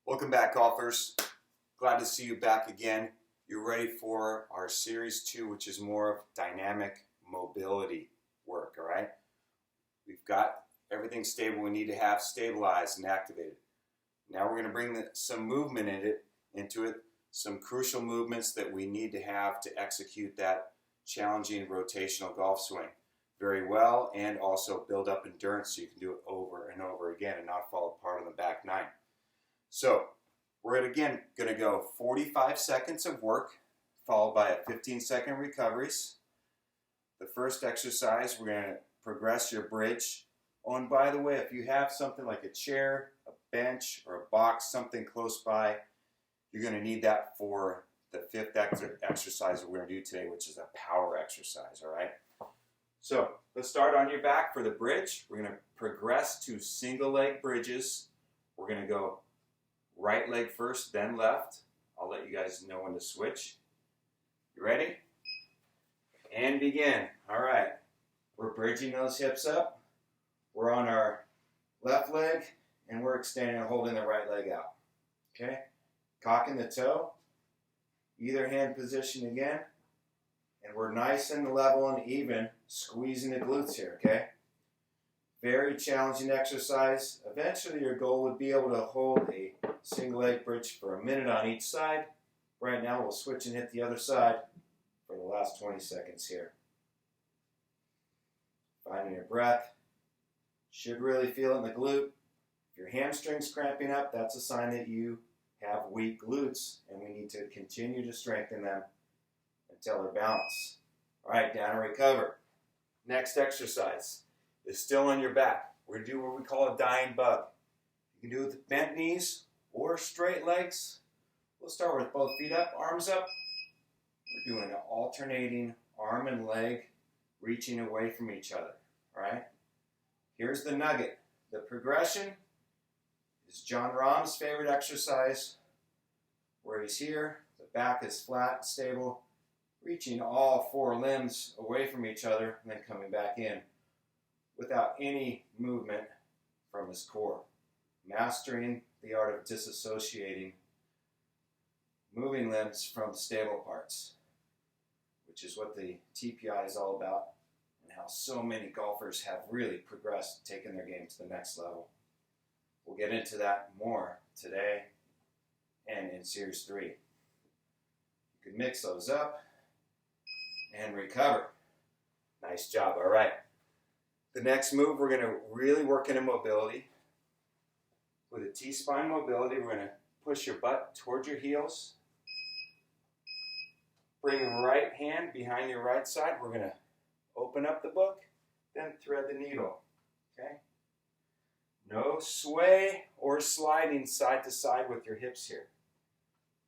Welcome back, golfers. Glad to see you back again. You're ready for our Series 2, which is more of dynamic mobility work, all right? We've got everything stable we need to have stabilized and activated. Now we're going to bring some movement into it, some crucial movements that we need to have to execute that challenging rotational golf swing very well, and also build up endurance so you can do it over and over again and not fall apart on the back nine. So we're again going to go 45 seconds of work followed by a 15-second recoveries. The first exercise, we're going to progress your bridge. Oh, and by the way, if you have something like a chair, a bench, or a box, something close by, you're going to need that for the fifth exercise we're going to do today, which is a power exercise, all right? So let's start on your back for the bridge. We're going to progress to single leg bridges. We're going to go right leg first, then left. I'll let you guys know when to switch. You ready? And begin. All right. We're bridging those hips up. We're on our left leg, and we're extending and holding the right leg out. Okay? Cocking the toe. Either hand position again. And we're nice and level and even, squeezing the glutes here, okay? Very challenging exercise. Eventually your goal would be able to hold a single leg bridge for a minute on each side. Right now we'll switch and hit the other side for the last 20 seconds here. Finding your breath. Should really feel it in the glute. If your hamstring's cramping up, that's a sign that you have weak glutes, and we need to continue to strengthen them until they're balanced. All right, down and recover. Next exercise is still on your back. We're going to do what we call a dying bug. You can do it with bent knees or straight legs. We'll start with both feet up, arms up. We're doing an alternating arm and leg, reaching away from each other. All right? Here's the nugget. The progression is John Rahm's favorite exercise, where he's here, the back is flat and stable, reaching all four limbs away from each other and then coming back in without any movement from his core. Mastering the art of disassociating moving limbs from the stable parts, which is what the TPI is all about, and how so many golfers have really progressed, taken their game to the next level. We'll get into that more today and in Series 3. You can mix those up and recover. Nice job. All right. The next move, we're going to really work into mobility. With a T-spine mobility, we're going to push your butt towards your heels. Bring the right hand behind your right side. We're going to open up the book, then thread the needle. Okay? No sway or sliding side to side with your hips here.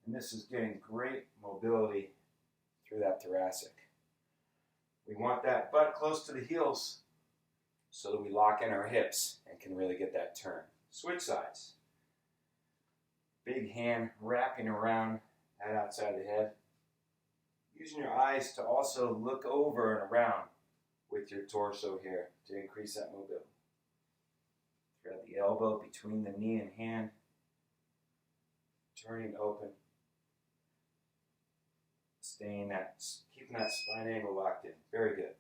And this is getting great mobility through that thoracic. We want that butt close to the heels so that we lock in our hips and can really get that turn. Switch sides. Big hand wrapping around that outside of the head. Using your eyes to also look over and around with your torso here to increase that mobility. Thread the elbow between the knee and hand. Turning open. Keeping that spine angle locked in. Very good.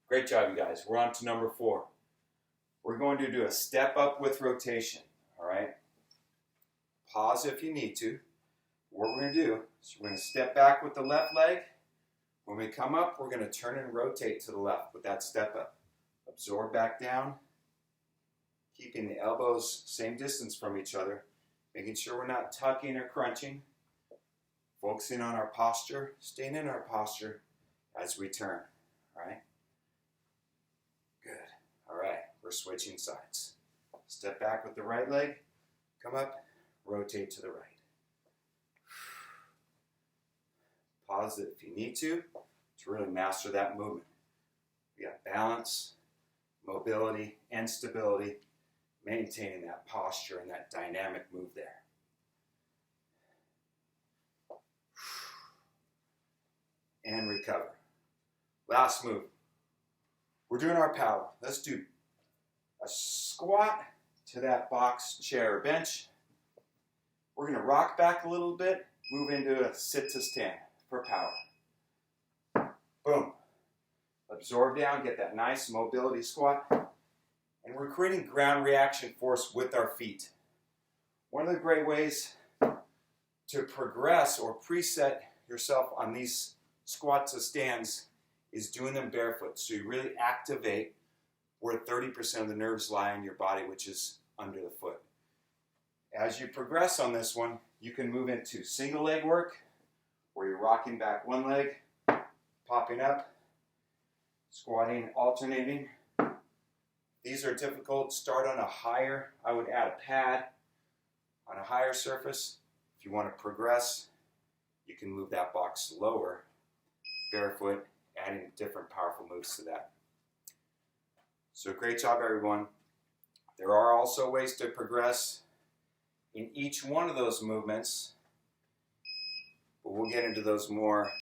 Great job, you guys. We're on to number 4. We're going to do a step up with rotation. All right? Pause if you need to. What we're going to do is we're going to step back with the left leg. When we come up, we're going to turn and rotate to the left with that step up. Absorb back down. Keeping the elbows same distance from each other. Making sure we're not tucking or crunching. Focusing on our posture, staying in our posture as we turn, all right? Good, all right, we're switching sides. Step back with the right leg, come up, rotate to the right. Pause it if you need to really master that movement. We got balance, mobility, and stability, maintaining that posture and that dynamic move there. And recover. Last move. We're doing our power. Let's do a squat to that box, chair, or bench. We're going to rock back a little bit, move into a sit to stand for power. Boom. Absorb down, get that nice mobility squat. And we're creating ground reaction force with our feet. One of the great ways to progress or preset yourself on these squats to stands is doing them barefoot. So you really activate where 30% of the nerves lie in your body, which is under the foot. As you progress on this one, you can move into single leg work, where you're rocking back one leg, popping up, squatting, alternating. These are difficult. Start on a higher, I would add a pad on a higher surface. If you want to progress, you can move that box lower, barefoot, adding different powerful moves to that. So great job, everyone. There are also ways to progress in each one of those movements, but we'll get into those more